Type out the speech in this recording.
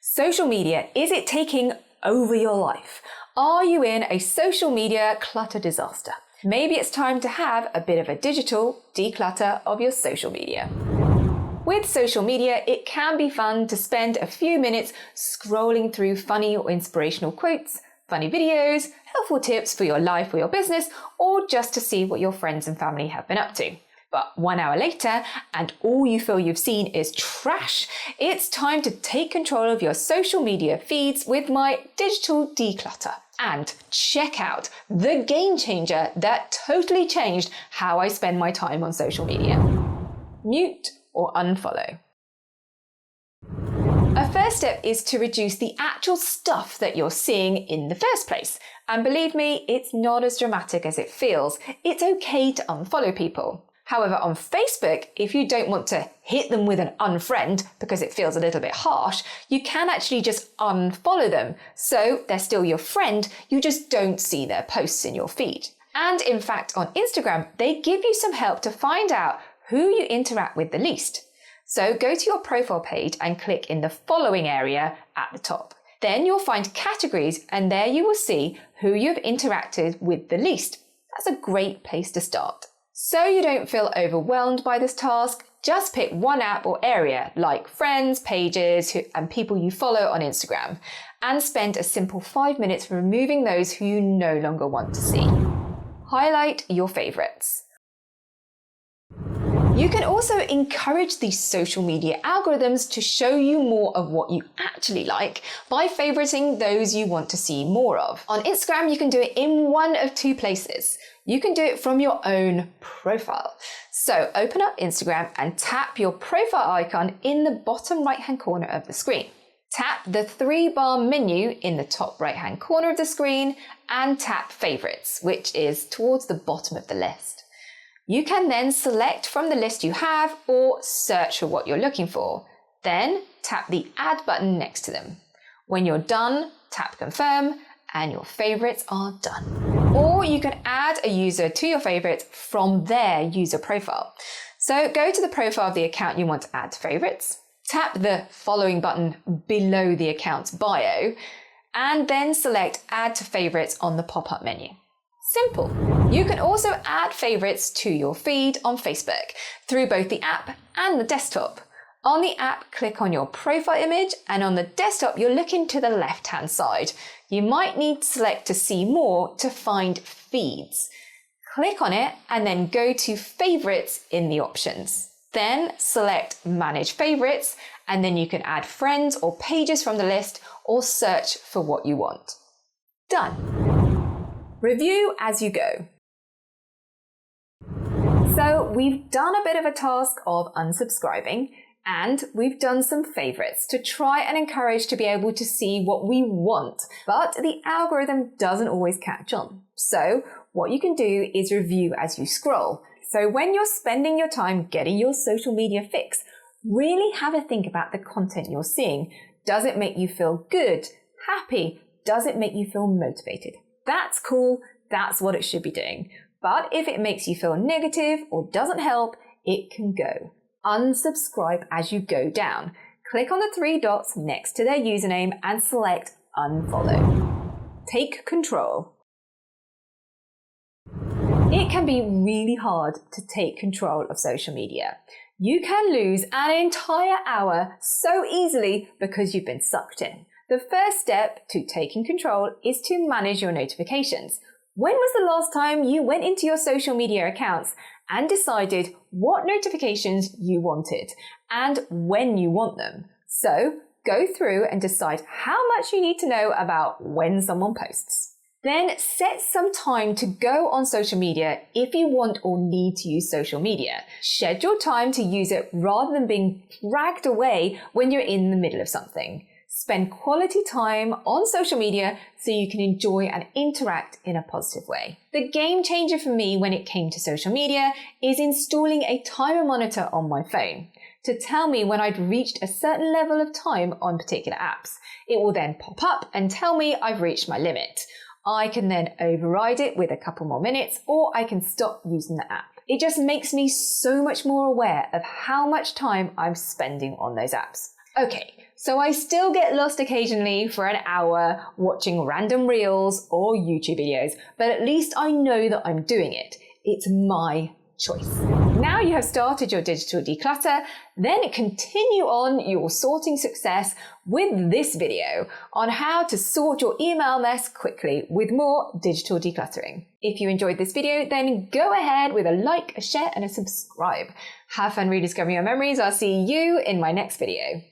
Social media, is it taking over your life? Are you in a social media clutter disaster? Maybe it's time to have a bit of a digital declutter of your social media. With social media, it can be fun to spend a few minutes scrolling through funny or inspirational quotes, funny videos, helpful tips for your life or your business, or just to see what your friends and family have been up to. But 1 hour later, and all you feel you've seen is trash, it's time to take control of your social media feeds with my digital declutter. And check out the game changer that totally changed how I spend my time on social media. Mute or unfollow. A first step is to reduce the actual stuff that you're seeing in the first place. And believe me, it's not as dramatic as it feels. It's okay to unfollow people. However, on Facebook, if you don't want to hit them with an unfriend because it feels a little bit harsh, you can actually just unfollow them. So they're still your friend, you just don't see their posts in your feed. And in fact, on Instagram, they give you some help to find out who you interact with the least. So go to your profile page and click in the following area at the top. Then you'll find categories, and there you will see who you've interacted with the least. That's a great place to start. So you don't feel overwhelmed by this task, just pick one app or area like friends, pages, and people you follow on Instagram, and spend a simple 5 minutes removing those who you no longer want to see. Highlight your favorites. You can also encourage these social media algorithms to show you more of what you actually like by favoriting those you want to see more of. On Instagram, you can do it in one of two places. You can do it from your own profile. So open up Instagram and tap your profile icon in the bottom right-hand corner of the screen. Tap the 3-bar menu in the top right-hand corner of the screen and tap Favorites, which is towards the bottom of the list. You can then select from the list you have or search for what you're looking for. Then tap the Add button next to them. When you're done, tap Confirm and your favorites are done. Or you can add a user to your favorites from their user profile. So go to the profile of the account you want to add to favorites, tap the following button below the account's bio, and then select Add to Favorites on the pop-up menu. Simple. You can also add favorites to your feed on Facebook through both the app and the desktop. On the app, click on your profile image, and on the desktop, you're looking to the left-hand side. You might need to select to see more to find feeds. Click on it and then go to Favorites in the options. Then select Manage Favorites, and then you can add friends or pages from the list or search for what you want. Done. Review as you go. So we've done a bit of a task of unsubscribing, and we've done some favorites to try and encourage to be able to see what we want, but the algorithm doesn't always catch on. So what you can do is review as you scroll. So when you're spending your time getting your social media fix, really have a think about the content you're seeing. Does it make you feel good, happy? Does it make you feel motivated? That's cool, that's what it should be doing. But if it makes you feel negative or doesn't help, it can go. Unsubscribe as you go down. Click on the 3 dots next to their username and select Unfollow. Take control. It can be really hard to take control of social media. You can lose an entire hour so easily because you've been sucked in. The first step to taking control is to manage your notifications. When was the last time you went into your social media accounts and decided what notifications you wanted and when you want them? So go through and decide how much you need to know about when someone posts. Then set some time to go on social media if you want or need to use social media. Schedule time to use it rather than being dragged away when you're in the middle of something. Spend quality time on social media so you can enjoy and interact in a positive way. The game changer for me when it came to social media is installing a timer monitor on my phone to tell me when I'd reached a certain level of time on particular apps. It will then pop up and tell me I've reached my limit. I can then override it with a couple more minutes, or I can stop using the app. It just makes me so much more aware of how much time I'm spending on those apps. Okay, So I still get lost occasionally for an hour watching random reels or YouTube videos, but at least I know that I'm doing it. It's my choice. Now you have started your digital declutter, then continue on your sorting success with this video on how to sort your email mess quickly with more digital decluttering. If you enjoyed this video, then go ahead with a like, a share, and a subscribe. Have fun rediscovering your memories. I'll see you in my next video.